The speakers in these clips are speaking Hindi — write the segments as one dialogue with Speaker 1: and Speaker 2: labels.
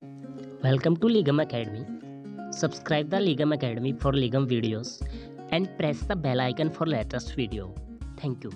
Speaker 1: Welcome to Ligam Academy. Subscribe the Ligam Academy for Ligam videos and press the bell icon for latest video. Thank you.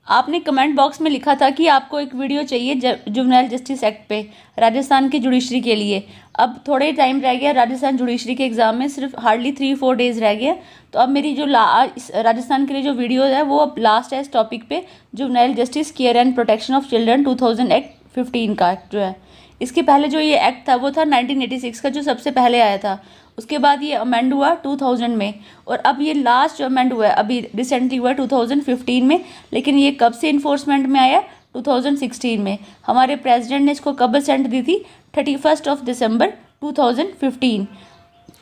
Speaker 2: आपने कमेंट बॉक्स में लिखा था कि आपको एक वीडियो चाहिए जुवेनाइल जस्टिस एक्ट पे राजस्थान की जुडिशरी के लिए। अब थोड़े टाइम रह गया राजस्थान जुडिशरी के एग्ज़ाम में, सिर्फ हार्डली 3-4 डेज़ रह गए। तो अब मेरी जो राजस्थान के लिए जो वीडियो है वो अब लास्ट है इस टॉपिक पे, juvenile justice care and protection of children 2015 का एक्ट जो है। इसके पहले जो ये एक्ट था वो था 1986 का, जो सबसे पहले आया था। उसके बाद ये अमेंड हुआ 2000 में, और अब ये लास्ट जो अमेंड हुआ है अभी रिसेंटली हुआ 2015 में। लेकिन ये कब से इन्फोर्समेंट में आया? 2016 में। हमारे प्रेसिडेंट ने इसको कब असेंट दी थी? 31 दिसंबर 2015।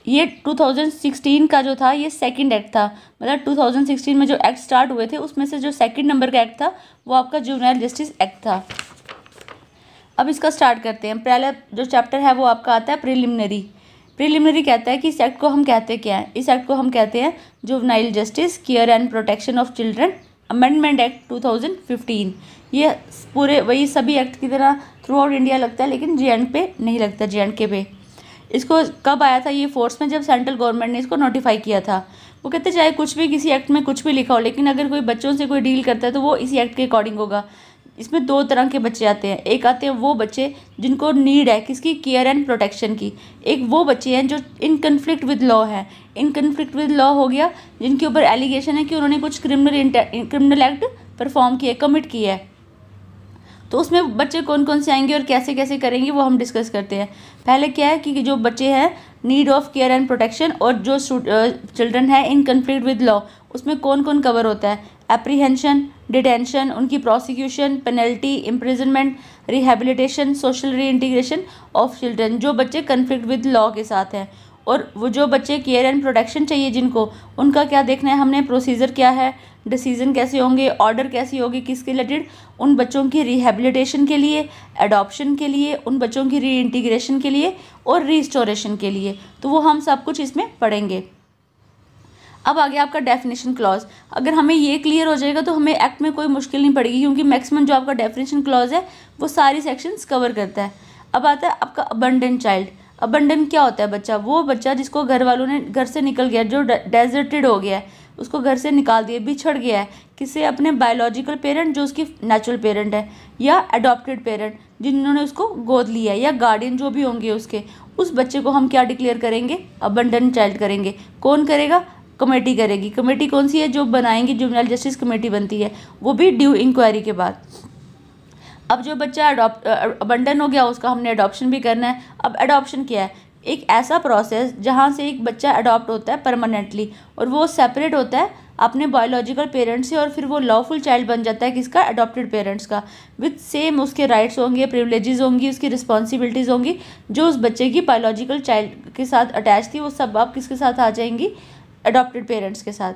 Speaker 2: ये 2016 का जो था ये सेकंड एक्ट था, मतलब 2016 में जो एक्ट स्टार्ट हुए थे उसमें से जो सेकंड नंबर का एक्ट था वो आपका जुवेनाइल जस्टिस एक्ट था। अब इसका स्टार्ट करते हैं। पहला जो चैप्टर है वो आपका आता है प्रिलिमिनरी। प्रिलिमिनरी कहता है कि इस एक्ट को हम कहते क्या हैं? इस एक्ट को हम कहते हैं juvenile justice care and protection of children amendment act 2015। ये पूरे वही सभी एक्ट की तरह थ्रू आउट इंडिया लगता है, लेकिन JND पे नहीं लगता, JNK पे। इसको कब आया था ये फोर्स में? जब सेंट्रल गवर्नमेंट ने इसको नोटिफाई किया था। वो कहते चाहे कुछ भी किसी एक्ट में कुछ भी लिखा हो, लेकिन अगर कोई बच्चों से कोई डील करता है तो वो इसी एक्ट के अकॉर्डिंग होगा। इसमें दो तरह के बच्चे आते हैं। एक आते हैं वो बच्चे जिनको नीड है किसकी? केयर एंड प्रोटेक्शन की। एक वो बच्चे हैं जो इन कन्फ्लिक्ट विद लॉ है। इन कन्फ्लिक्ट विद लॉ हो गया जिनके ऊपर एलिगेशन है कि उन्होंने कुछ क्रिमिनल एक्ट परफॉर्म किया, कमिट किया है। तो उसमें बच्चे कौन कौन से आएंगे और कैसे कैसे करेंगे वो हम डिस्कस करते हैं। पहले क्या है कि जो बच्चे हैं need of care and protection, और जो चिल्ड्रन है इन कन्फ्लिक्ट विद लॉ, उसमें कौन कौन कवर होता है? एप्रीहेंशन, डिटेंशन, उनकी prosecution, penalty, imprisonment, rehabilitation, social reintegration of children, जो बच्चे कन्फ्लिक्ट विद लॉ के साथ हैं। और वो जो बच्चे केयर एंड प्रोटेक्शन चाहिए जिनको, उनका क्या देखना है हमने? प्रोसीजर क्या है, डिसीजन कैसे होंगे, ऑर्डर कैसी होगी, किसके रिलेटेड? उन बच्चों की रिहेबिलिटेशन के लिए, एडॉप्शन के लिए, उन बच्चों की रीइंटीग्रेशन के लिए और रिस्टोरेशन के लिए। तो वो हम सब कुछ इसमें पढ़ेंगे। अब आ गया आपका डेफिनेशन क्लॉज। अगर हमें ये क्लियर हो जाएगा तो हमें एक्ट में कोई मुश्किल नहीं पड़ेगी, क्योंकि मैक्सिमम जो आपका डेफिनेशन क्लॉज है वो सारी सेक्शंस कवर करता है। अब आता है आपका अबंडेंट चाइल्ड। अबंडेंट क्या होता है? बच्चा, वो बच्चा जिसको घर वालों ने घर से निकल गया, जो डेजर्टेड हो गया है, उसको घर से निकाल दिया, बिछड़ गया है किससे? अपने बायोलॉजिकल पेरेंट जो उसकी नेचुरल पेरेंट है, या अडॉप्टेड पेरेंट जिन्होंने उसको गोद लिया है, या गार्डियन जो भी होंगे उसके, उस बच्चे को हम क्या डिक्लेयर करेंगे? अबंडेंट चाइल्ड करेंगे। कौन करेगा? कमेटी करेगी। कमेटी कौन सी है? जो बनाएंगी जुवेनाइल जस्टिस कमेटी बनती है, वो भी ड्यू इंक्वायरी के बाद। अब जो बच्चा अबंडन हो गया उसका हमने अडॉप्शन भी करना है। अब अडॉप्शन क्या है? एक ऐसा प्रोसेस जहाँ से एक बच्चा अडॉप्ट होता है परमानेंटली, और वो सेपरेट होता है अपने बायोलॉजिकल पेरेंट्स से, और फिर वो लॉफुल चाइल्ड बन जाता है किसका? अडॉप्टेड पेरेंट्स का। विद सेम उसके राइट्स होंगे, प्रिविलेजेस होंगी, उसकी रिस्पॉन्सिबिलिटीज़ होंगी जो उस बच्चे की बायोलॉजिकल चाइल्ड के साथ अटैच थी, वो सब आप किसके साथ आ जाएंगी? अडॉप्टेड पेरेंट्स के साथ।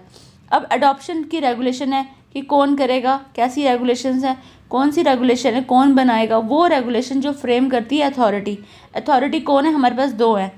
Speaker 2: अब अडॉप्शन की रेगुलेशन है कि कौन करेगा, कैसी रेगुलेशंस हैं, कौन सी रेगुलेशन है, कौन बनाएगा? वो रेगुलेशन जो फ्रेम करती है अथॉरिटी। अथॉरिटी कौन है? हमारे पास दो हैं।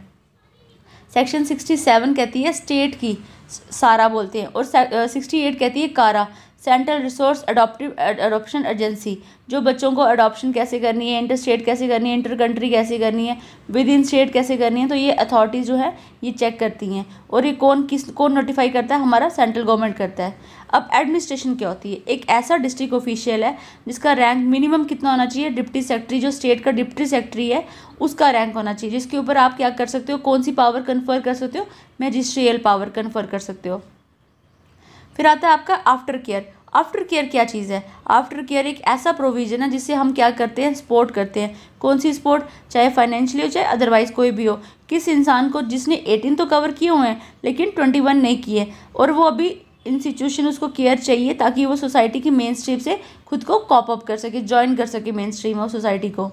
Speaker 2: सेक्शन 67 कहती है स्टेट की, सारा बोलते हैं, और 68 कहती है कारा, सेंट्रल रिसोर्स अडॉप्शन एजेंसी, जो बच्चों को अडॉप्शन कैसे करनी है, इंटर स्टेट कैसे करनी है, इंटर कंट्री कैसे करनी है, विद इन स्टेट कैसे करनी है। तो ये अथॉरिटीज़ जो है ये चेक करती हैं। और ये कौन नोटिफाई करता है? हमारा सेंट्रल गवर्नमेंट करता है। अब एडमिनिस्ट्रेशन क्या होती है? एक ऐसा डिस्ट्रिक्ट ऑफिशियल है जिसका रैंक मिनिमम कितना होना चाहिए? डिप्टी सेक्रेटरी, जो स्टेट का डिप्टी सेक्रेटरी है उसका रैंक होना चाहिए, जिसके ऊपर आप क्या कर सकते हो? कौन सी पावर कन्फर कर सकते हो? मैजिस्ट्रियल पावर कन्फर कर सकते हो। फिर आता है आपका आफ्टर केयर। आफ्टर केयर क्या चीज़ है? आफ्टर केयर एक ऐसा प्रोविज़न है जिससे हम क्या करते हैं? सपोर्ट करते हैं। कौन सी सपोर्ट? चाहे फाइनेंशियली हो चाहे अदरवाइज कोई भी हो। किस इंसान को जिसने 18 तो कवर किए हुए हैं लेकिन 21 नहीं किए, और वो अभी इंस्टीट्यूशन उसको केयर चाहिए ताकि वो सोसाइटी की मेन स्ट्रीम से खुद को कॉप अप कर सके, ज्वाइन कर सके मेन स्ट्रीम ऑफ सोसाइटी को।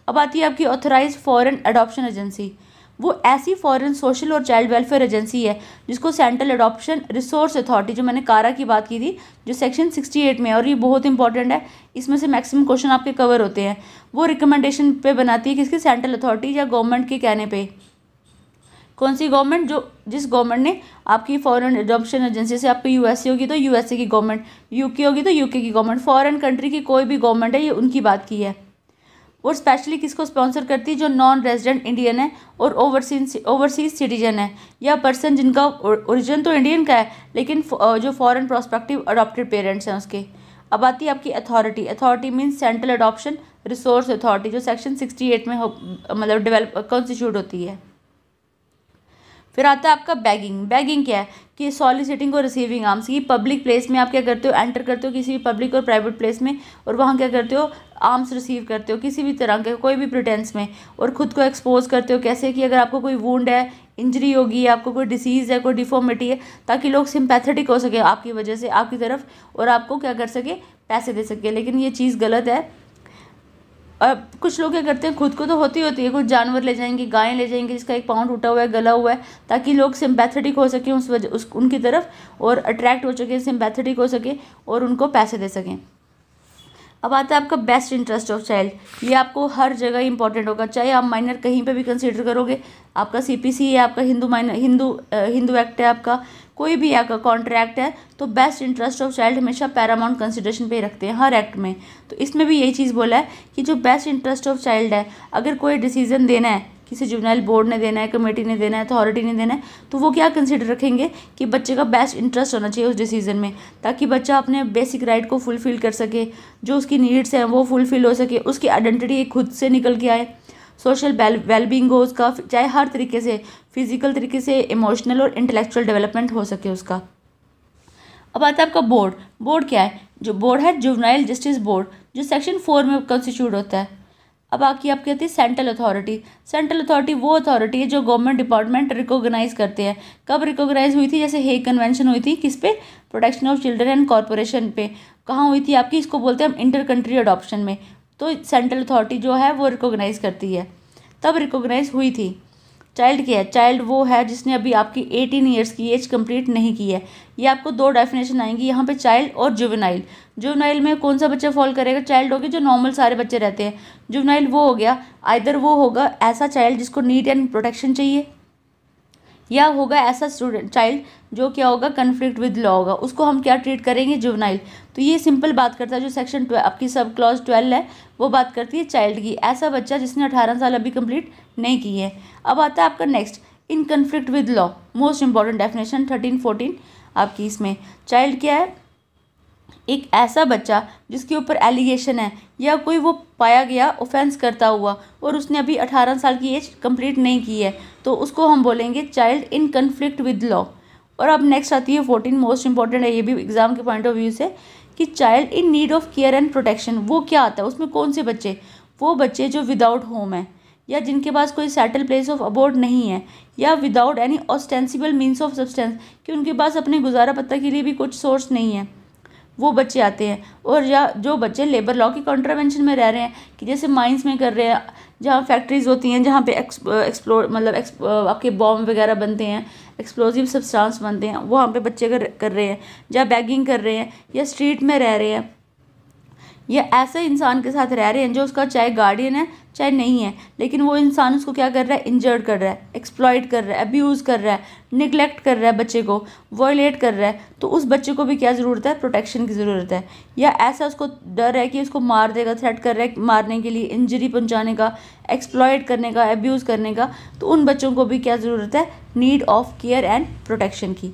Speaker 2: अब आती है आपकी ऑथराइज फॉरेन अडॉप्शन एजेंसी। वो ऐसी फॉरेन सोशल और चाइल्ड वेलफेयर एजेंसी है जिसको सेंट्रल अडॉप्शन रिसोर्स अथॉरिटी, जो मैंने कारा की बात की थी, जो सेक्शन 68 में है, और ये बहुत इंपॉर्टेंट है, इसमें से मैक्सिमम क्वेश्चन आपके कवर होते हैं। वो रिकमेंडेशन पे बनाती है किसकी? सेंट्रल अथॉरिटी या गवर्नमेंट के कहने पे। कौन सी गवर्नमेंट? जिस गवर्नमेंट ने आपकी फॉरेन अडॉप्शन एजेंसी से, आपकी USA होगी तो USA की गवर्नमेंट, UK होगी तो UK की गवर्नमेंट, फॉरेन कंट्री की कोई भी गवर्नमेंट है, ये उनकी बात की है। और स्पेशली किसको स्पॉन्सर करती है, जो नॉन रेजिडेंट इंडियन है और ओवरसीज सिटीजन है, या पर्सन जिनका ओरिजिन तो इंडियन का है लेकिन जो फॉरेन प्रोस्पेक्टिव अडॉप्टेड पेरेंट्स हैं उसके। अब आती है आपकी authority. Authority means central adoption resource authority, जो सेक्शन 68 में मतलब डेवलप कॉन्स्टिट्यूट होती है। फिर आता है आपका बैगिंग। बैगिंग क्या है कि सॉलिसिटिंग और रिसीविंग आर्म्स की पब्लिक प्लेस में आप क्या करते हो, एंटर करते हो किसी भी पब्लिक और प्राइवेट प्लेस में, और वहाँ क्या करते हो, आर्म्स रिसीव करते हो किसी भी तरह के कोई भी प्रिटेंस में, और ख़ुद को एक्सपोज करते हो। कैसे कि अगर आपको कोई वुंड है, इंजरी होगी, आपको कोई डिसीज़ है, कोई डिफॉर्मिटी है, ताकि लोग सिंपैथेटिक हो सके आपकी वजह से आपकी तरफ, और आपको क्या कर सके, पैसे दे सके। लेकिन ये चीज़ गलत है। अब कुछ लोग क्या करते हैं, खुद को तो होती है, कुछ जानवर ले जाएंगे, गायें ले जाएंगे जिसका एक पाँव टूटा हुआ है, गला हुआ है, ताकि लोग सिंपैथेटिक हो सकें उनकी तरफ, और अट्रैक्ट हो सके, सिंपैथेटिक हो सके और उनको पैसे दे सकें। अब आता है आपका बेस्ट इंटरेस्ट ऑफ चाइल्ड। ये आपको हर जगह इंपॉर्टेंट होगा, चाहे आप माइनर कहीं पे भी कंसीडर करोगे। आपका CPC है, आपका हिंदू एक्ट है, आपका कोई भी आपका कॉन्ट्रैक्ट है, तो बेस्ट इंटरेस्ट ऑफ चाइल्ड हमेशा पैरामाउंट कंसिडरेशन पे रखते हैं हर एक्ट में। तो इसमें भी यही चीज़ बोला है कि जो बेस्ट इंटरेस्ट ऑफ चाइल्ड है, अगर कोई डिसीजन देना है, किसी जुवेनाइल बोर्ड ने देना है, कमेटी ने देना है, अथॉरिटी ने देना है, तो वो क्या कंसिडर रखेंगे कि बच्चे का बेस्ट इंटरेस्ट होना चाहिए उस डिसीजन में, ताकि बच्चा अपने बेसिक राइट को फुलफिल कर सके, जो उसकी नीड्स हैं वो फुलफिल हो सके, उसकी आइडेंटिटी खुद से निकल के आए, सोशल वेलबींग हो उसका, चाहे हर तरीके से, फिजिकल तरीके से, इमोशनल और इंटेलेक्चुअल डेवलपमेंट हो सके उसका। अब आता है आपका बोर्ड। बोर्ड क्या है, जो बोर्ड है जुवेनाइल जस्टिस बोर्ड, जो सेक्शन 4 में कॉन्स्टिट्यूट होता है। अब आपकी आती है सेंट्रल अथॉरिटी। सेंट्रल अथॉरिटी वो अथॉरिटी है जो गवर्नमेंट डिपार्टमेंट रिकॉग्नाइज करते हैं। कब रिकॉग्नाइज हुई थी, जैसे हेग कन्वेंशन हुई थी, किस पे, protection of children and corporation पे। कहाँ हुई थी आपकी, इसको बोलते हैं हम इंटर कंट्री अडॉप्शन में। तो सेंट्रल अथॉरिटी जो है वो रिकॉग्नाइज करती है, तब रिकॉग्नाइज हुई थी। चाइल्ड क्या है, चाइल्ड वो है जिसने अभी आपकी 18 ईयर्स की एज कंप्लीट नहीं की है। ये आपको दो डेफिनेशन आएंगी यहाँ पे, चाइल्ड और जुवेनाइल। जुवेनाइल में कौन सा बच्चा फॉल करेगा, चाइल्ड हो गया जो नॉर्मल सारे बच्चे रहते हैं। जुवेनाइल वो हो गया, आइदर वो होगा ऐसा चाइल्ड जिसको नीड एंड प्रोटेक्शन चाहिए, या होगा ऐसा स्टूडेंट चाइल्ड जो क्या होगा, कन्फ्लिक्ट विद लॉ होगा, उसको हम क्या ट्रीट करेंगे, जुवेनाइल। तो ये सिंपल बात करता है, जो सेक्शन 12 आपकी सब क्लॉज 12 है वो बात करती है चाइल्ड की, ऐसा बच्चा जिसने 18 साल अभी कंप्लीट नहीं की है। अब आता है आपका next, in conflict with law, most important definition 13-14 आपकी। इसमें चाइल्ड क्या है, एक ऐसा बच्चा जिसके ऊपर एलिगेशन है या कोई वो पाया गया ऑफेंस करता हुआ और उसने अभी 18 साल की एज कंप्लीट नहीं की है, तो उसको हम बोलेंगे child in conflict with law. और अब नेक्स्ट आती है 14, मोस्ट इंपॉर्टेंट है ये भी एग्जाम के पॉइंट ऑफ व्यू से, कि child in need of care and protection. वो क्या आता है, उसमें कौन से बच्चे, वो बच्चे जो विदाउट होम है, या जिनके पास कोई सेटल प्लेस ऑफ अबोर्ड नहीं है, या without any ostensible means of substance, कि उनके पास अपने गुजारा पत्ता के लिए भी कुछ सोर्स नहीं है, वो बच्चे आते हैं। और या जो बच्चे लेबर लॉ की कॉन्ट्रावेंशन में रह रहे हैं, कि जैसे माइंस में कर रहे हैं, जहाँ फैक्ट्रीज होती हैं, जहाँ पे एक्सप्लोर मतलब आपके बॉम्ब वगैरह बनते हैं, एक्सप्लोजिव सब्सटेंस बनते हैं, वहाँ पे बच्चे कर रहे हैं, या बैगिंग कर रहे हैं, या स्ट्रीट में रह रहे हैं, या ऐसे इंसान के साथ रह रहे हैं जो उसका चाहे गार्डियन है चाहे नहीं है, लेकिन वो इंसान उसको क्या कर रहा है, इंजर्ड कर रहा है, एक्सप्लॉइट कर रहा है, अब्यूज़ कर रहा है, निगलेक्ट कर रहा है, बच्चे को वॉयलेट कर रहा है, तो उस बच्चे को भी क्या ज़रूरत है, प्रोटेक्शन की ज़रूरत है। या ऐसा उसको डर है कि उसको मार देगा, थ्रेट कर रहा है मारने के लिए, इंजरी पहुंचाने का, एक्सप्लॉइट करने का, अब्यूज़ करने का, तो उन बच्चों को भी क्या ज़रूरत है, need of care and protection की।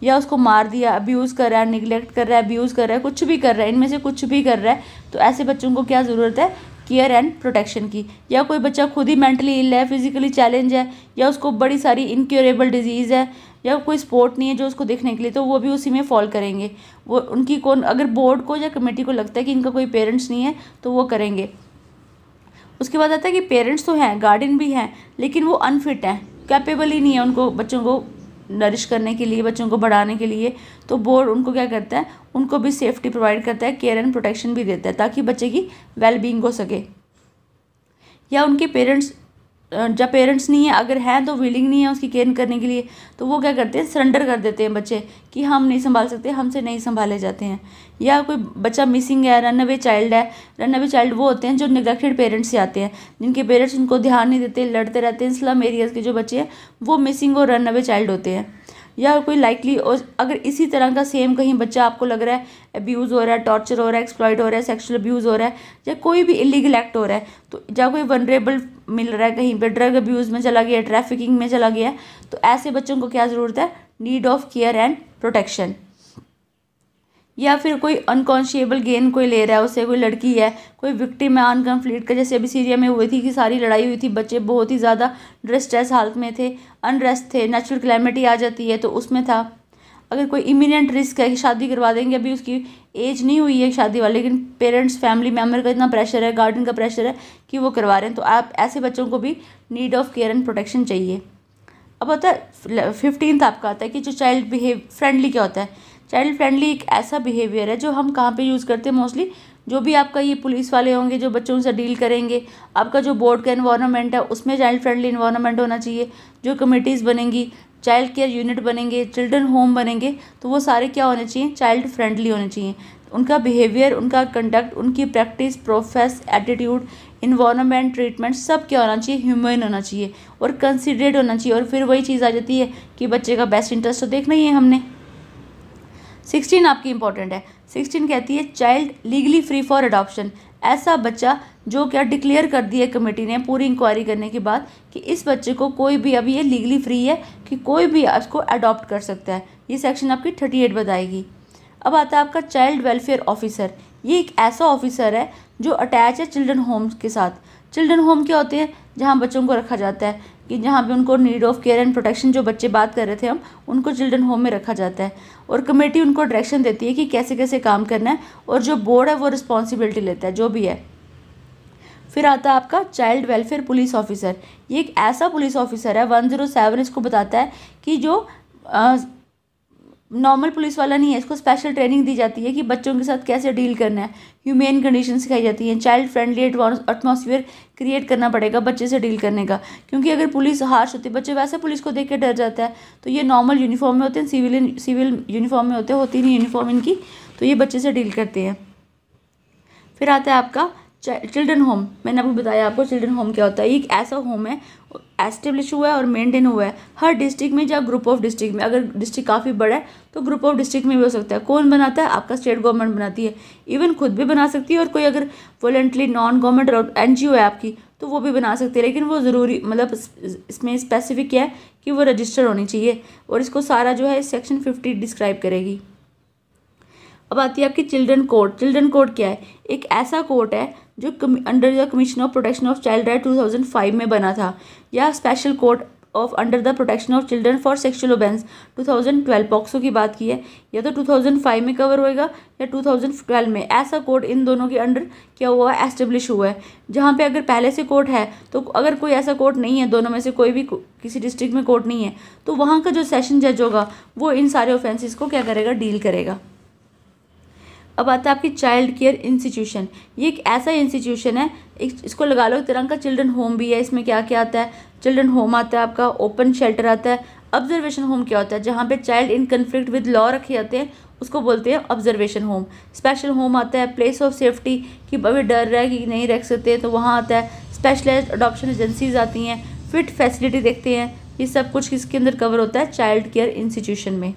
Speaker 2: या उसको मार दिया, अब्यूज़ कर रहा है, निगलेक्ट कर रहा है, अब्यूज़ कर रहा है, कुछ भी कर रहा है, इनमें से कुछ भी कर रहा है, तो ऐसे बच्चों को क्या ज़रूरत है, केयर एंड प्रोटेक्शन की। या कोई बच्चा खुद ही मेंटली इल है, फिजिकली चैलेंज है, या उसको बड़ी सारी इनक्योरेबल डिजीज़ है, या कोई स्पोर्ट नहीं है जो उसको देखने के लिए, तो वो भी उसी में फॉल करेंगे। वो उनकी कौन, अगर बोर्ड को या कमेटी को लगता है कि इनका कोई पेरेंट्स नहीं है तो वो करेंगे। उसके बाद आता है कि पेरेंट्स तो हैं, गार्डियन भी हैं, लेकिन वो अनफिट हैं, कैपेबल ही नहीं है उनको बच्चों को नरिश करने के लिए, बच्चों को बढ़ाने के लिए, तो बोर्ड उनको क्या करता है, उनको भी सेफ्टी प्रोवाइड करता है, केयर एंड प्रोटेक्शन भी देता है, ताकि बच्चे की वेलबींग हो सके। या उनके पेरेंट्स, जब पेरेंट्स नहीं है, अगर हैं तो विलिंग नहीं है उसकी केयर करने के लिए, तो वो क्या करते हैं, सरेंडर कर देते हैं बच्चे, कि हम नहीं संभाल सकते, हमसे नहीं संभाले जाते हैं। या कोई बच्चा मिसिंग है, रन अवे चाइल्ड है, रन अवे चाइल्ड वो होते हैं जो निगलेक्टेड पेरेंट्स से आते हैं, जिनके पेरेंट्स उनको ध्यान नहीं देते, लड़ते रहते हैं, स्लम एरियाज़ के जो बच्चे हैं वो मिसिंग और रन अवे चाइल्ड होते हैं। या कोई लाइकली, और अगर इसी तरह का सेम कहीं बच्चा आपको लग रहा है अब्यूज़ हो रहा है, टॉर्चर हो रहा है, एक्सप्लॉइट हो रहा है, सेक्सुअल अब्यूज़ हो रहा है, या कोई भी इलीगल एक्ट हो रहा है, तो या कोई वनरेबल मिल रहा है कहीं पे, ड्रग अब्यूज़ में चला गया, ट्रैफिकिंग में चला गया, तो ऐसे बच्चों को क्या ज़रूरत है, need of care and protection. या फिर कोई अनकॉन्शिएबल गेन कोई ले रहा है, उससे कोई लड़की है, कोई विक्टिम है आर्म कन्फ्लिक्ट का, जैसे अभी सीरिया में हुई थी कि सारी लड़ाई हुई थी, बच्चे बहुत ही ज़्यादा डिस्ट्रेस हालत में थे, अनरेस्ट थे, नेचुरल कैलेमिटी आ जाती है तो उसमें था। अगर कोई इमिनेंट रिस्क है कि शादी करवा देंगे, अभी उसकी एज नहीं हुई है शादी वाली, लेकिन पेरेंट्स फैमिली मेम्बर का इतना प्रेशर है, गार्डियन का प्रेशर है कि वो करवा रहे हैं, तो आप ऐसे बच्चों को भी need of care and protection चाहिए। अब होता है 15th आपका आता है कि जो चाइल्ड बिहेव फ्रेंडली क्या होता है। चाइल्ड फ्रेंडली एक ऐसा बिहेवियर है जो हम कहाँ पे यूज़ करते हैं मोस्टली, जो भी आपका ये पुलिस वाले होंगे जो बच्चों से डील करेंगे, आपका जो बोर्ड का इन्वायरमेंट है उसमें चाइल्ड फ्रेंडली इन्वायरमेंट होना चाहिए, जो कमिटीज़ बनेंगी, चाइल्ड केयर यूनिट बनेंगे, चिल्ड्रन होम बनेंगे, तो वो सारे क्या होने चाहिए, चाइल्ड फ्रेंडली होने चाहिए। उनका बिहेवियर, उनका कंडक्ट, उनकी practice, process, attitude, environment, treatment सब क्या होना चाहिए, ह्यूमन होना चाहिए और कंसिडरेट होना चाहिए। और फिर वही चीज़ आ जाती है कि बच्चे का बेस्ट इंटरेस्ट तो देखना ही है हमने। 16 आपकी इंपॉर्टेंट है। 16 कहती है child legally free for adoption, ऐसा बच्चा जो क्या डिक्लेयर कर दिया कमेटी ने पूरी इंक्वायरी करने के बाद कि इस बच्चे को कोई भी, अभी ये लीगली फ्री है कि कोई भी इसको अडॉप्ट कर सकता है। ये सेक्शन आपकी 38 बताएगी। अब आता है आपका चाइल्ड वेलफेयर ऑफिसर। ये एक ऐसा ऑफिसर है जो अटैच है चिल्ड्रन होम्स के साथ। चिल्ड्रन होम क्या होते हैं, जहाँ बच्चों को रखा जाता है, कि जहाँ पे उनको need of care and protection, जो बच्चे बात कर रहे थे हम, उनको चिल्ड्रन होम में रखा जाता है और कमेटी उनको डायरेक्शन देती है कि कैसे कैसे काम करना है, और जो बोर्ड है वो रिस्पॉन्सिबिलिटी लेता है जो भी है। फिर आता है आपका चाइल्ड वेलफेयर पुलिस ऑफिसर। ये एक ऐसा पुलिस ऑफिसर है, 107 इसको बताता है कि जो नॉर्मल पुलिस वाला नहीं है, इसको स्पेशल ट्रेनिंग दी जाती है कि बच्चों के साथ कैसे डील करना है, ह्यूमेन कंडीशन सिखाई जाती हैं, चाइल्ड फ्रेंडली एटमॉस्फेयर क्रिएट करना पड़ेगा बच्चे से डील करने का। क्योंकि अगर पुलिस हार्श होती है, बच्चे वैसे पुलिस को देख के डर जाता है, तो ये नॉर्मल यूनिफॉर्म में होते हैं, सिविल यूनिफॉर्म में होती नहीं यूनिफॉर्म इनकी, तो ये बच्चे से डील करते हैं। फिर आता है आपका चिल्ड्रन होम। मैंने आपको बताया आपको चिल्ड्रन होम क्या होता है। ये एक ऐसा होम है, एस्टेब्लिश हुआ है और मेंटेन हुआ है हर डिस्ट्रिक्ट में या ग्रुप ऑफ डिस्ट्रिक्ट में। अगर डिस्ट्रिक्ट काफ़ी बड़ा है तो ग्रुप ऑफ डिस्ट्रिक्ट में भी हो सकता है। कौन बनाता है, आपका स्टेट गवर्नमेंट बनाती है, इवन खुद भी बना सकती है, और कोई अगर वॉलंटरी नॉन गवर्नमेंट NGO है आपकी तो वो भी बना सकती है, लेकिन वो ज़रूरी मतलब इसमें स्पेसिफिक क्या है कि वो रजिस्टर्ड होनी चाहिए, और इसको सारा जो है सेक्शन 50 डिस्क्राइब करेगी। अब आती है आपकी चिल्ड्रन कोर्ट। चिल्ड्रन कोर्ट क्या है, एक ऐसा कोर्ट है जो under the commission of protection of child right 2005 में बना था, या special court of under the protection of children for sexual offence 2012 POCSO की बात की है, या तो 2005 में कवर होएगा या 2012 में। ऐसा कोर्ट इन दोनों के अंडर क्या हुआ है, एस्टेब्लिश हुआ है। जहाँ पे अगर पहले से कोर्ट है, तो अगर कोई ऐसा कोर्ट नहीं है, दोनों में से कोई भी किसी डिस्ट्रिक्ट में कोर्ट नहीं है, तो वहाँ का जो सेशन जज होगा वो इन सारे ऑफेंसेस को क्या करेगा, डील करेगा। अब आता है आपकी चाइल्ड केयर इंस्टीट्यूशन। ये एक ऐसा इंस्टीट्यूशन है, इसको लगा लो एक तरह का चिल्ड्रन होम भी है। इसमें क्या क्या आता है, चिल्ड्रन होम आता है आपका, ओपन शेल्टर आता है, ऑब्जर्वेशन होम क्या होता है, जहाँ पे child in conflict with law रखे जाते हैं उसको बोलते हैं ऑब्जर्वेशन होम। स्पेशल होम आता है, प्लेस ऑफ सेफ्टी कि अभी डर रहा है कि नहीं रख सकते तो वहाँ आता है। स्पेशलाइज्ड अडॉप्शन एजेंसीज आती हैं, फिट फैसिलिटी देखते हैं। ये सब कुछ किसके अंदर कवर होता है, चाइल्ड केयर इंस्टीट्यूशन में।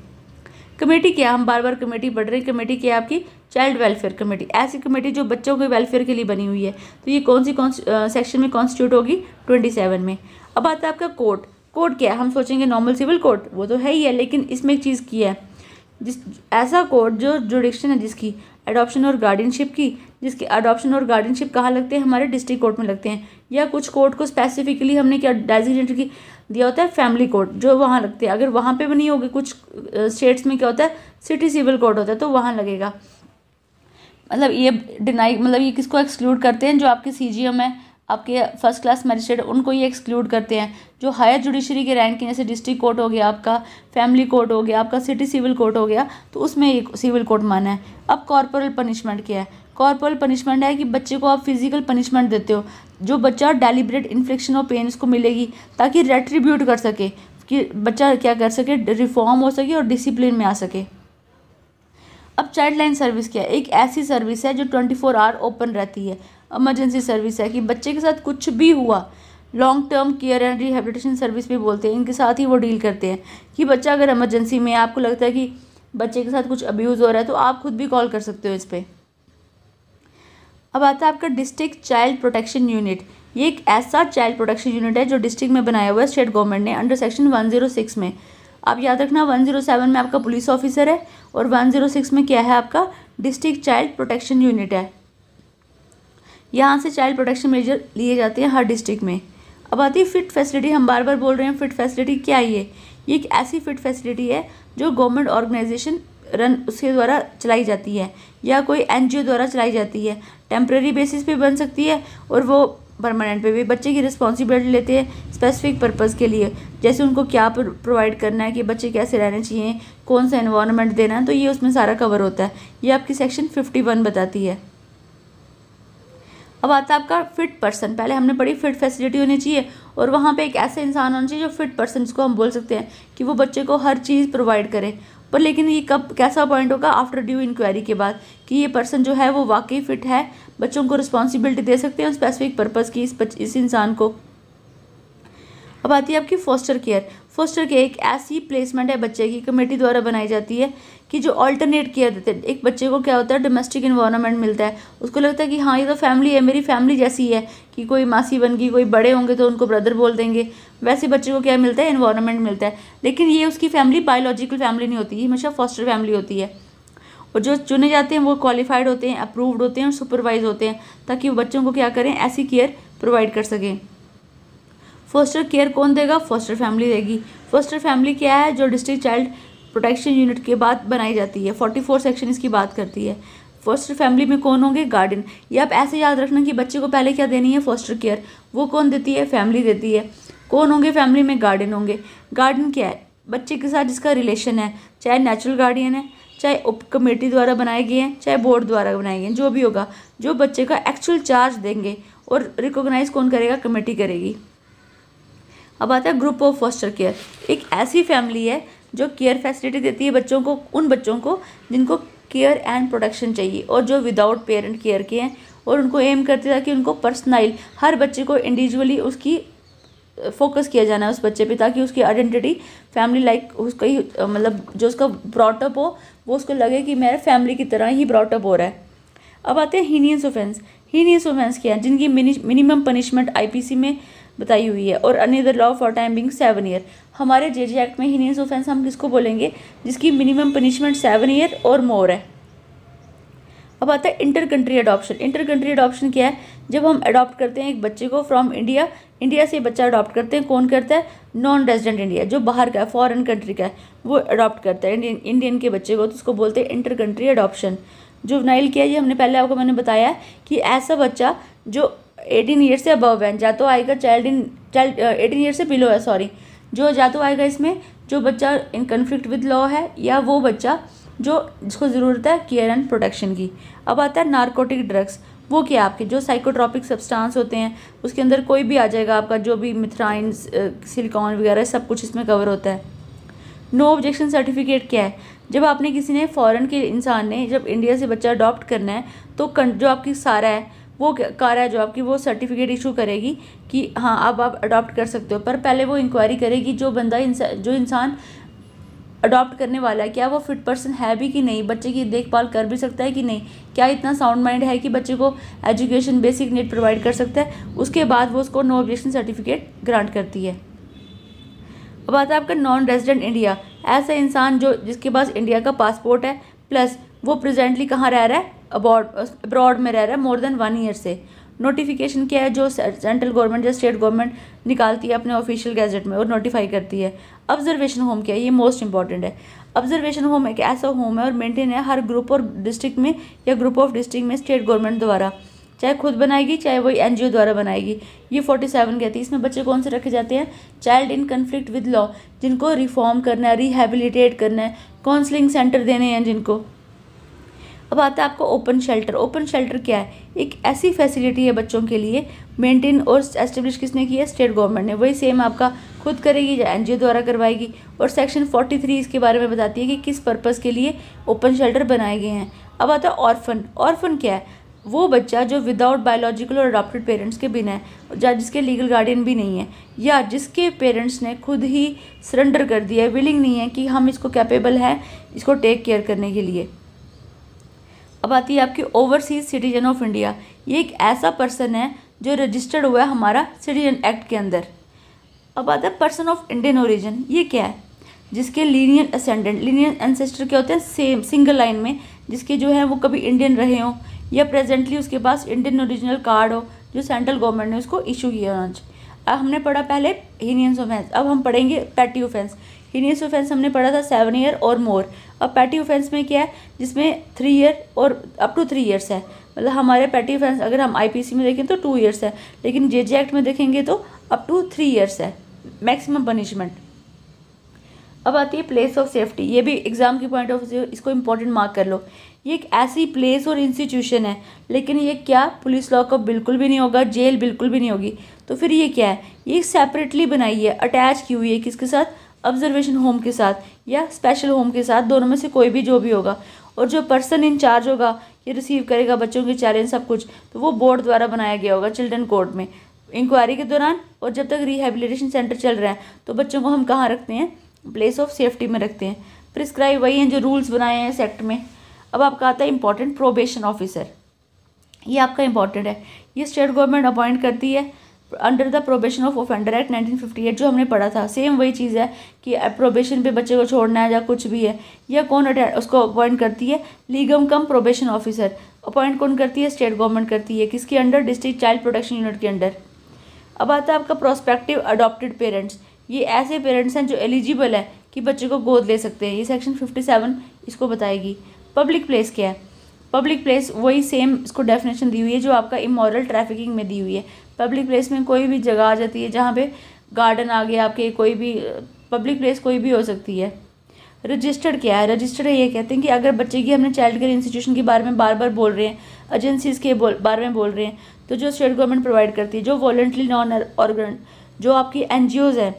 Speaker 2: कमेटी क्या, हम बार बार कमेटी पढ़ रहे हैं, कमेटी क्या है आपकी, चाइल्ड वेलफेयर कमेटी। ऐसी कमेटी जो बच्चों के वेलफेयर के लिए बनी हुई है, तो ये कौन सी सेक्शन में कॉन्स्टिट्यूट होगी, 27 में। अब आता है आपका कोर्ट। कोर्ट क्या है, हम सोचेंगे नॉर्मल सिविल कोर्ट, वो तो है ही है, लेकिन इसमें एक चीज़ की है, जिस ऐसा कोर्ट जो जुडिक्शन है जिसकी अडॉप्शन और गार्डियनशिप की, जिसके अडॉप्शन और गार्डियनशिप कहाँ लगते हैं, हमारे डिस्ट्रिक्ट कोर्ट में लगते हैं, या कुछ कोर्ट को स्पेसिफिकली हमने क्या डेजिग्नेटेड की दिया होता है, फैमिली कोर्ट, जो वहाँ लगते हैं। अगर वहाँ पे भी नहीं होगी, कुछ स्टेट्स में क्या होता है, सिटी सिविल कोर्ट होता है, तो वहाँ लगेगा। मतलब ये डिनाई, मतलब ये किसको एक्सक्लूड करते हैं, जो आपके CGM है, आपके फर्स्ट क्लास मजिस्ट्रेट, उनको ये एक्सक्लूड करते हैं। जो हायर जुडिशरी के रैंक के, जैसे डिस्ट्रिक्ट कोर्ट हो गया आपका, फैमिली कोर्ट हो गया आपका, सिटी सिविल कोर्ट हो गया, तो उसमें ये सिविल कोर्ट माना है। अब कॉर्पोरल पनिशमेंट क्या है, कॉर्पोरल पनिशमेंट है कि बच्चे को आप फिजिकल पनिशमेंट देते हो, जो बच्चा डेलिब्रेट इन्फेक्शन ऑफ पेन उसको मिलेगी, ताकि रेट्रीब्यूट कर सके, कि बच्चा क्या कर सके, रिफॉर्म हो सके और डिसिप्लिन में आ सके। अब चाइल्ड लाइन सर्विस क्या है, एक ऐसी सर्विस है जो 24 आवर ओपन रहती है। इमरजेंसी सर्विस है कि बच्चे के साथ कुछ भी हुआ, long term care and rehabilitation service भी बोलते हैं, इनके साथ ही वो डील करते हैं कि बच्चा अगर इमरजेंसी में आपको लगता है कि बच्चे के साथ कुछ अब्यूज़ हो रहा है तो आप खुद भी कॉल कर सकते हो इस पर। अब आता है आपका डिस्ट्रिक्ट चाइल्ड प्रोटेक्शन यूनिट। ये एक ऐसा चाइल्ड प्रोटेक्शन यूनिट है जो डिस्ट्रिक्ट में बनाया हुआ है स्टेट गवर्नमेंट ने अंडर सेक्शन 106 में। आप याद रखना 107 में आपका पुलिस ऑफिसर है और 106 में क्या है आपका डिस्ट्रिक्ट चाइल्ड प्रोटेक्शन यूनिट है। यहाँ से चाइल्ड प्रोटेक्शन मेजर लिए जाते हैं हर डिस्ट्रिक्ट में। अब आती है फिट फैसिलिटी। हम बार बार बोल रहे हैं फिट फैसिलिटी क्या है ये एक ऐसी फिट फैसिलिटी है जो गवर्नमेंट ऑर्गेनाइजेशन रन उसके द्वारा चलाई जाती है या कोई एनजीओ द्वारा चलाई जाती है। टेम्प्रेरी बेसिस पे बन सकती है और वो परमानेंट पे भी। बच्चे की रिस्पॉन्सिबिलिटी लेते हैं स्पेसिफिक पर्पज़ के लिए, जैसे उनको क्या प्रोवाइड करना है कि बच्चे कैसे रहने चाहिए, कौन सा एनवायरनमेंट देना है, तो ये उसमें सारा कवर होता है। ये आपकी सेक्शन 51 बताती है। अब आता है आपका फिट पर्सन। पहले हमने पढ़ी फिट फैसिलिटी होनी चाहिए और वहाँ पे एक ऐसा इंसान होना चाहिए जो फिट पर्सन, जिसको हम बोल सकते हैं कि वो बच्चे को हर चीज़ प्रोवाइड करे। पर लेकिन ये कब कैसा पॉइंट होगा, आफ्टर ड्यू इंक्वायरी के बाद, कि ये पर्सन जो है वो वाकई फिट है, बच्चों को रिस्पॉन्सिबिलिटी दे सकते हैं स्पेसिफिक पर्पज़ की इस इंसान को। अब आती है आपकी फोस्टर केयर। फोस्टर केयर एक ऐसी प्लेसमेंट है बच्चे की, कमेटी द्वारा बनाई जाती है कि जो अल्टरनेट केयर देते हैं। एक बच्चे को क्या होता है डोमेस्टिक इन्वायरमेंट मिलता है, उसको लगता है कि हाँ ये तो फैमिली है, मेरी फैमिली जैसी है, कि कोई मासी बन गई, कोई बड़े होंगे तो उनको ब्रदर बोल देंगे, वैसे बच्चे को क्या मिलता है इन्वायरमेंट मिलता है। लेकिन ये उसकी फैमिली बायोलॉजिकल फैमिली नहीं होती, ये हमेशा फोस्टर फैमिली होती है। और जो चुने जाते हैं वो क्वालिफाइड होते हैं, अप्रूव्ड होते हैं और सुपरवाइज होते हैं, ताकि वो बच्चों को क्या करें ऐसी केयर प्रोवाइड कर सकें। फोस्टर केयर कौन देगा, फोस्टर फैमिली देगी। फोस्टर फैमिली क्या है, जो डिस्ट्रिक्ट चाइल्ड प्रोटेक्शन यूनिट के बाद बनाई जाती है। 44 सेक्शन इसकी बात करती है। फोस्टर फैमिली में कौन होंगे, गार्डियन। ये आप ऐसे याद रखना कि बच्चे को पहले क्या देनी है, फोस्टर केयर। वो कौन देती है, फैमिली देती है। कौन होंगे फैमिली में, गार्डियन होंगे। गार्डियन क्या है, बच्चे के साथ जिसका रिलेशन है, चाहे नेचुरल गार्डियन है, चाहे उप कमेटी द्वारा बनाए गए हैं, चाहे बोर्ड द्वारा बनाए गए हैं, जो भी होगा, जो बच्चे का एक्चुअल चार्ज देंगे और रिकॉग्नाइज कौन करेगा, कमेटी करेगी। अब आता है ग्रुप ऑफ फोस्टर केयर। एक ऐसी फैमिली है जो केयर फैसिलिटी देती है बच्चों को, उन बच्चों को जिनको केयर एंड प्रोटेक्शन चाहिए और जो विदाउट पेरेंट केयर के हैं, और उनको एम करती है कि उनको पर्सनल, हर बच्चे को इंडिविजुअली उसकी फोकस किया जाना है उस बच्चे पे, ताकि उसकी आइडेंटिटी फैमिली लाइक उसका ही मतलब जो उसका ब्रॉटअप हो वो उसको लगे कि मेरे फैमिली की तरह ही ब्रॉटअप हो रहा है। अब आते हैं हीनियस ऑफेंस। हीनियस ऑफेंस क्या है, जिनकी मिनिमम पनिशमेंट आईपीसी में बताई हुई है और another law for time being 7 year. हमारे जेजे एक्ट में हीनियस ऑफेंस हम किसको बोलेंगे, जिसकी मिनिमम पनिशमेंट 7 ईयर और मोर है। अब आता है inter country adoption. Inter country adoption क्या है, जब हम अडॉप्ट करते हैं एक बच्चे को फ्रॉम इंडिया, इंडिया से बच्चा अडॉप्ट करते हैं, कौन करता है, नॉन रेजिडेंट इंडिया, जो बाहर का है, फॉरेन कंट्री का है, वो अडॉप्ट करता है इंडियन के बच्चे को, तो उसको बोलते हैं इंटर कंट्री अडॉप्शन। जुवेनाइल क्या है, ये हमने पहले आपको मैंने बताया कि ऐसा बच्चा जो 18 ईयर से अबव है, या तो आएगा चाइल्ड 18 ईयर से बिलो है, सॉरी, जो या तो आएगा इसमें जो बच्चा इन कन्फ्लिक्ट विद लॉ है, या वो बच्चा जो जिसको ज़रूरत है केयर एंड प्रोटेक्शन की। अब आता है नारकोटिक ड्रग्स। वो क्या आपके जो साइकोट्रॉपिक सब्सटेंस होते हैं, उसके अंदर कोई भी आ जाएगा आपका, जो भी मिथ्राइन, सिलिकॉन वगैरह सब कुछ इसमें कवर होता है। नो ऑब्जेक्शन सर्टिफिकेट क्या है, जब आपने किसी ने फॉरेन के इंसान ने जब इंडिया से बच्चा अडॉप्ट करना है, तो जो आपकी सारा है वो कारा है जो आपकी, वो सर्टिफिकेट इशू करेगी कि हाँ अब आप अडॉप्ट कर सकते हो। पर पहले वो इंक्वायरी करेगी जो बंदा जो इंसान अडॉप्ट करने वाला है, क्या वो फिट पर्सन है भी कि नहीं, बच्चे की देखभाल कर भी सकता है कि नहीं, क्या इतना साउंड माइंड है कि बच्चे को एजुकेशन बेसिक नीड प्रोवाइड कर सकता है। उसके बाद वो उसको नो ऑब्जेक्शन सर्टिफिकेट ग्रांट करती है। अब आता है आपका नॉन रेजिडेंट इंडिया। ऐसा इंसान जो जिसके पास इंडिया का पासपोर्ट है, प्लस वो प्रेजेंटली कहाँ रह रहा है, अब्रॉड में रह रहा है मोर देन 1 ईयर से। नोटिफिकेशन क्या है, जो सेंट्रल गवर्नमेंट या स्टेट गवर्नमेंट निकालती है अपने ऑफिशियल गैजेट में और नोटिफाई करती है। ऑब्जर्वेशन होम क्या है, ये मोस्ट इंपॉर्टेंट है। ऑब्जर्वेशन होम एक ऐसा होम है और मेंटेन है हर ग्रुप और डिस्ट्रिक्ट में या ग्रुप ऑफ डिस्ट्रिक्ट में स्टेट गवर्नमेंट द्वारा, चाहे खुद बनाएगी चाहे वही एनजीओ द्वारा बनाएगी। ये 47 कहती है। इसमें बच्चे कौन से रखे जाते हैं, child in conflict with law, जिनको रिफॉर्म करना है, रिहेबिलिटेट करना है, काउंसलिंग सेंटर देने हैं जिनको। अब आता है आपको ओपन शेल्टर। ओपन शेल्टर क्या है, एक ऐसी फैसिलिटी है बच्चों के लिए, मेंटेन और एस्टेब्लिश किसने की है, स्टेट गवर्नमेंट ने। वही सेम आपका खुद करेगी या एनजीओ द्वारा करवाएगी। और सेक्शन 43 इसके बारे में बताती है कि किस पर्पज़ के लिए ओपन शेल्टर बनाए गए हैं। अब आता है ऑर्फन। ऑर्फन क्या है, वो बच्चा जो विदाउट बायोलॉजिकल और अडॉप्टेड पेरेंट्स के बिना है, जिसके लीगल गार्डियन भी नहीं है, या जिसके पेरेंट्स ने खुद ही सरेंडर कर दिया है, विलिंग नहीं है कि हम इसको कैपेबल हैं इसको टेक केयर करने के लिए। अब आती है आपकी ओवरसीज सिटीजन ऑफ इंडिया। ये एक ऐसा पर्सन है जो रजिस्टर्ड हुआ है हमारा सिटीजन एक्ट के अंदर। अब आता है पर्सन ऑफ इंडियन ओरिजिन। ये क्या है? जिसके लीनियन असेंडेंट, लीनियन एंसेस्टर क्या होते हैं? सेम सिंगल लाइन में जिसके जो है वो कभी इंडियन रहे हों या प्रेजेंटली उसके पास इंडियन ओरिजिनल कार्ड हो जो सेंट्रल गवर्नमेंट ने उसको इशू किया होना चाहिए। अब हमने पढ़ा पहले हीनियस ऑफेंस, अब हम पढ़ेंगे पैटी ऑफेंस। हीनियस ऑफेंस हमने पढ़ा था 7 ईयर और मोर। अब पैटी ऑफेंस में क्या है? जिसमें 3 ईयर और अप टू 3 ईयर्स है। मतलब हमारे पैटी ऑफेंस अगर हम आईपीसी में देखें तो 2 ईयर्स है, लेकिन जेजे एक्ट में देखेंगे तो अप टू 3 ईयर्स है मैक्सिमम पनिशमेंट। अब आती है प्लेस ऑफ सेफ्टी। ये भी एग्जाम की पॉइंट ऑफ व्यू इसको इंपॉर्टेंट मार्क कर लो। ये एक ऐसी प्लेस और इंस्टीट्यूशन है, लेकिन ये क्या पुलिस लॉकअप बिल्कुल भी नहीं होगा, जेल बिल्कुल भी नहीं होगी। तो फिर ये क्या है? ये सेपरेटली बनाई है, अटैच की हुई है किसके साथ? ऑब्जर्वेशन होम के साथ या स्पेशल होम के साथ, दोनों में से कोई भी जो भी होगा। और जो पर्सन इंचार्ज होगा ये रिसीव करेगा बच्चों के चैलेंज सब कुछ, तो वो बोर्ड द्वारा बनाया गया होगा चिल्ड्रन कोर्ट में इंक्वायरी के दौरान। और जब तक रिहेबिलिटेशन सेंटर चल रहा है तो बच्चों को हम कहाँ रखते हैं? प्लेस ऑफ सेफ्टी में रखते हैं। प्रिस्क्राइब वही हैं जो रूल्स बनाए हैं इस एक्ट में। अब आपका आता है इंपॉर्टेंट प्रोबेशन ऑफिसर। ये आपका इंपॉर्टेंट है, ये स्टेट गवर्नमेंट अपॉइंट करती है under the probation of offender act 1958 जो हमने पढ़ा था। सेम वही चीज़ है कि प्रोबेशन पे बच्चे को छोड़ना है या कुछ भी है, या कौन उसको अपॉइंट करती है? लीगम कम प्रोबेशन ऑफिसर अपॉइंट कौन करती है? स्टेट गवर्नमेंट करती है। किसके under? District child protection unit के अंडर। अब आता है आपका प्रोस्पेक्टिव अडॉप्टेड पेरेंट्स। ये ऐसे पेरेंट्स हैं जो एलिजिबल है कि बच्चे को गोद ले सकते हैं। ये सेक्शन 57 इसको बताएगी। पब्लिक प्लेस क्या है? पब्लिक प्लेस वही सेम इसको डेफिनेशन दी हुई है जो आपका इमोरल ट्रैफिकिंग में दी हुई है। पब्लिक प्लेस में कोई भी जगह आ जाती है जहाँ पे गार्डन आ गया आपके, कोई भी पब्लिक प्लेस कोई भी हो सकती है। रजिस्टर्ड क्या है? रजिस्टर्ड ये कहते हैं कि अगर बच्चे की हमने चाइल्ड केयर इंस्टीट्यूशन के बारे में बार बार बोल रहे हैं, एजेंसीज के बारे में बोल रहे हैं, तो जो स्टेट गवर्नमेंट प्रोवाइड करती है, जो वॉलंटरी नॉन ऑर्गन जो आपकी NGOs हैं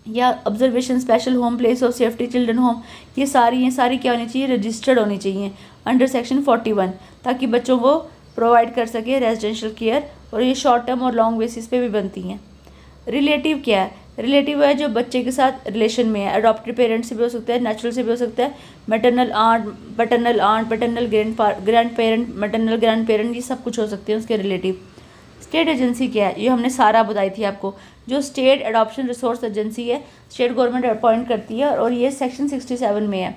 Speaker 2: या observation special home, place of safety, children home, ये सारी क्या होनी चाहिए? रजिस्टर्ड होनी चाहिए अंडर सेक्शन 41, ताकि बच्चों को प्रोवाइड कर सके रेजिडेंशियल केयर। और ये शॉर्ट टर्म और लॉन्ग बेसिस पे भी बनती हैं। रिलेटिव क्या है? रिलेटिव है जो बच्चे के साथ रिलेशन में है। अडॉप्टेड पेरेंट्स से भी हो सकता है, नेचुरल से भी हो सकता है, maternal aunt, paternal grandparent, maternal grandparent, ये सब कुछ हो सकते हैं उसके रिलेटिव। स्टेट एजेंसी क्या है? ये हमने सारा बताई थी आपको। जो स्टेट एडॉप्शन रिसोर्स एजेंसी है, स्टेट गवर्नमेंट अपॉइंट करती है और ये सेक्शन 67 में है।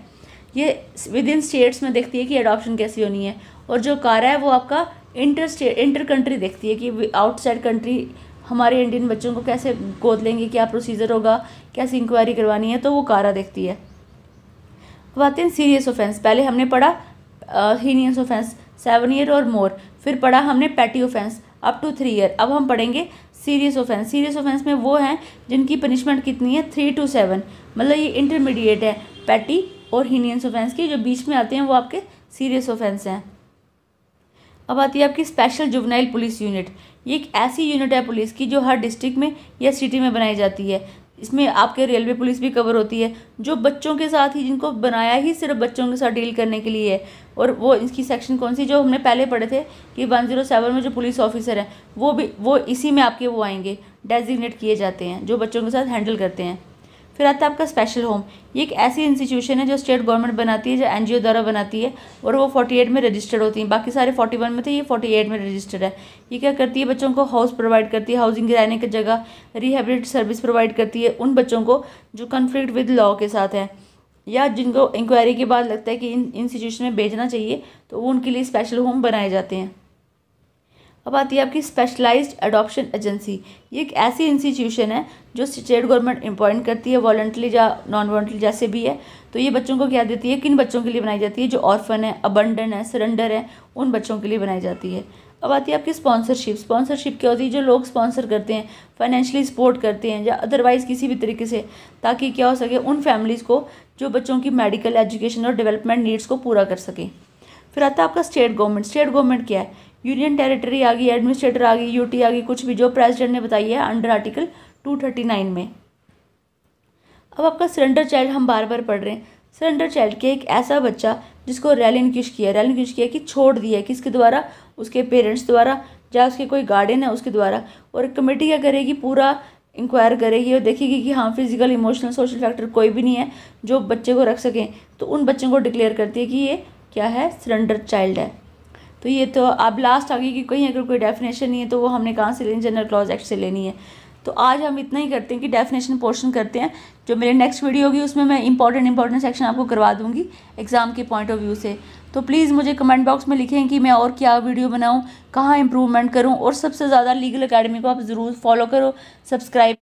Speaker 2: ये विद इन स्टेट्स में देखती है कि एडॉप्शन कैसी होनी है। और जो कारा है वो आपका इंटर कंट्री देखती है कि आउटसाइड कंट्री हमारे इंडियन बच्चों को कैसे गोद लेंगे, क्या प्रोसीजर होगा, कैसे इंक्वायरी करवानी है, तो वो कारा देखती है। अब आते हैं सीरियस ऑफेंस। पहले हमने पढ़ा हीनियस ऑफेंस 7 ईयर और मोर, फिर पढ़ा हमने petty offence up to 3 year. अब हम पढ़ेंगे सीरियस ऑफेंस। सीरियस ऑफेंस में वो हैं जिनकी पनिशमेंट कितनी है? 3 to 7। मतलब ये इंटरमीडिएट है पैटी और हीनियस ऑफेंस की, जो बीच में आते हैं वो आपके सीरियस ऑफेंस हैं। अब आती है आपकी स्पेशल जुवेनाइल पुलिस यूनिट। ये एक ऐसी यूनिट है पुलिस की जो हर डिस्ट्रिक्ट में या सिटी में बनाई जाती है। इसमें आपके रेलवे पुलिस भी कवर होती है, जो बच्चों के साथ ही, जिनको बनाया ही सिर्फ बच्चों के साथ डील करने के लिए है। और वो इसकी सेक्शन कौन सी, जो हमने पहले पढ़े थे कि 107 में जो पुलिस ऑफिसर हैं वो इसी में आपके वो आएंगे, डेजिग्नेट किए जाते हैं जो बच्चों के साथ हैंडल करते हैं। फिर आता है आपका स्पेशल होम। ये एक ऐसी इंस्टीट्यूशन है जो स्टेट गवर्नमेंट बनाती है, जो NGO द्वारा बनाती है, और वो 48 में रजिस्टर्ड होती हैं। बाकी सारे 41 में थे, ये 48 में रजिस्टर्ड है। ये क्या करती है? बच्चों को हाउस प्रोवाइड करती है, हाउसिंग की रहने की जगह, रिहेबिलिट सर्विस प्रोवाइड करती है उन बच्चों को जो कन्फ्लिक्ट विद लॉ के साथ है या जिनको इंक्वायरी के बाद लगता है कि इन इंस्टीट्यूशन में भेजना चाहिए, तो वो उनके लिए स्पेशल होम बनाए जाते हैं। अब आती है आपकी स्पेशलाइज्ड अडॉप्शन एजेंसी। ये एक ऐसी इंस्टीट्यूशन है जो स्टेट गवर्नमेंट अपॉइंट करती है, वॉलंटरी या नॉन वॉलंटरी जैसे भी है। तो ये बच्चों को क्या देती है? किन बच्चों के लिए बनाई जाती है? जो ऑर्फन है, अबंडन है, सरेंडर है, उन बच्चों के लिए बनाई जाती है। अब आती है आपकी स्पॉन्सरशिप। स्पॉन्सरशिप क्या होती है? जो लोग स्पॉन्सर करते हैं, फाइनेंशियली सपोर्ट करते हैं या अदरवाइज़ किसी भी तरीके से, ताकि क्या हो सके उन फैमिलीज़ को जो बच्चों की मेडिकल, एजुकेशन और डेवलपमेंट नीड्स को पूरा कर सकें। फिर आता है आपका स्टेट गवर्नमेंट। स्टेट गवर्नमेंट क्या है? यूनियन टेरिटरी आ गई, एडमिनिस्ट्रेटर आ गई, यूटी आ गई, कुछ भी जो प्रेसिडेंट ने बताई है अंडर आर्टिकल 239 में। अब आपका सरेंडर चाइल्ड हम बार बार पढ़ रहे हैं। सरेंडर चाइल्ड के एक ऐसा बच्चा जिसको रेलिंक्विश किया कि छोड़ दिया, किसके द्वारा? उसके पेरेंट्स द्वारा या उसके कोई गार्डियन है उसके द्वारा। और कमेटी क्या करेगी, पूरा इंक्वायर करेगी और देखेगी कि हाँ फिजिकल, इमोशनल, सोशल फैक्टर कोई भी नहीं है जो बच्चे को रख सकें, तो उन बच्चों को डिक्लेयर करती है कि ये क्या है, सरेंडर चाइल्ड है। तो ये तो अब लास्ट आ गई कि कहीं अगर कोई डेफिनेशन नहीं है तो वो हमने कहाँ से लेनी, जनरल क्लॉज एक्ट से लेनी है। तो आज हम इतना ही करते हैं कि डेफिनेशन पोर्शन करते हैं। जो मेरे नेक्स्ट वीडियो होगी उसमें मैं इंपॉर्टेंट सेक्शन आपको करवा दूंगी एग्जाम के पॉइंट ऑफ व्यू से। तो प्लीज़ मुझे कमेंट बॉक्स में लिखें कि मैं और क्या वीडियो बनाऊं, कहाँ इंप्रूवमेंट करूं, और सबसे ज़्यादा लीगल एकेडमी को आप ज़रूर फॉलो करो, सब्सक्राइब